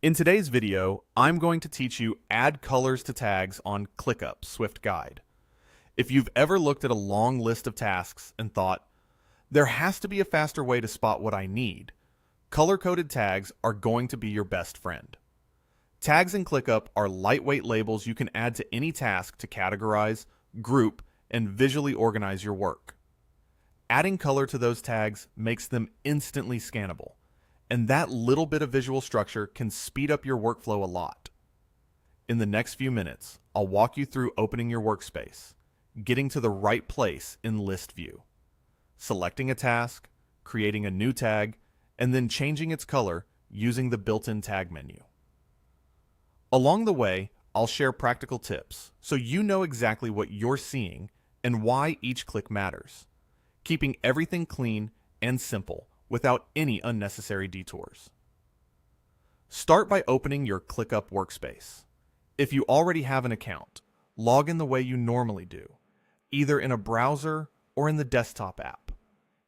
In today's video, I'm going to teach you add colors to tags on ClickUp Swift Guide. If you've ever looked at a long list of tasks and thought, there has to be a faster way to spot what I need, color-coded tags are going to be your best friend. Tags in ClickUp are lightweight labels you can add to any task to categorize, group, and visually organize your work. Adding color to those tags makes them instantly scannable, and that little bit of visual structure can speed up your workflow a lot. In the next few minutes, I'll walk you through opening your workspace, getting to the right place in list view, selecting a task, creating a new tag, and then changing its color using the built-in tag menu. Along the way, I'll share practical tips so you know exactly what you're seeing and why each click matters, keeping everything clean and simple without any unnecessary detours. Start by opening your ClickUp workspace. If you already have an account, log in the way you normally do, either in a browser or in the desktop app.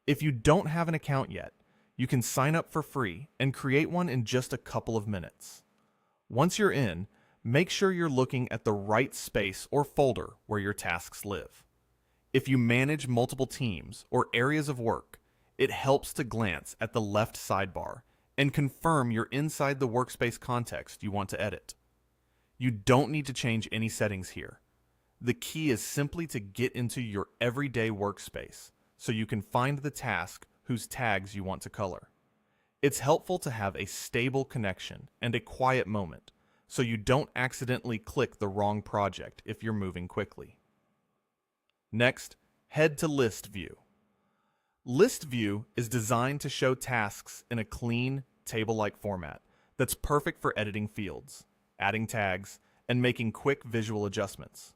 If you don't have an account yet, you can sign up for free and create one in just a couple of minutes. Once you're in, make sure you're looking at the right space or folder where your tasks live. If you manage multiple teams or areas of work, it helps to glance at the left sidebar and confirm you're inside the workspace context you want to edit. You don't need to change any settings here. The key is simply to get into your everyday workspace so you can find the task whose tags you want to color. It's helpful to have a stable connection and a quiet moment so you don't accidentally click the wrong project if you're moving quickly. Next, head to List View. List View is designed to show tasks in a clean, table-like format that's perfect for editing fields, adding tags, and making quick visual adjustments.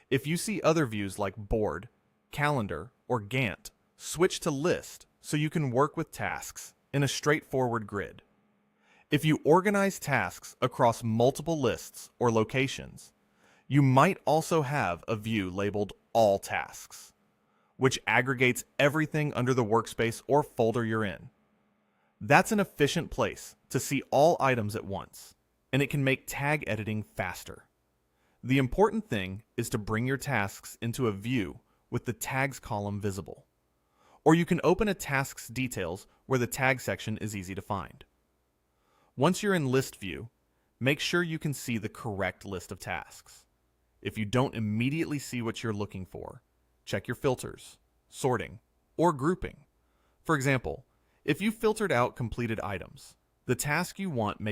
If you see other views like Board, Calendar, or Gantt, switch to List so you can work with tasks in a straightforward grid. If you organize tasks across multiple lists or locations, you might also have a view labeled All Tasks, which aggregates everything under the workspace or folder you're in. That's an efficient place to see all items at once, and it can make tag editing faster. The important thing is to bring your tasks into a view with the Tags column visible. Or you can open a task's details where the tag section is easy to find. Once you're in List View, make sure you can see the correct list of tasks. If you don't immediately see what you're looking for, check your filters, sorting, or grouping. For example, if you filtered out completed items, the task you want may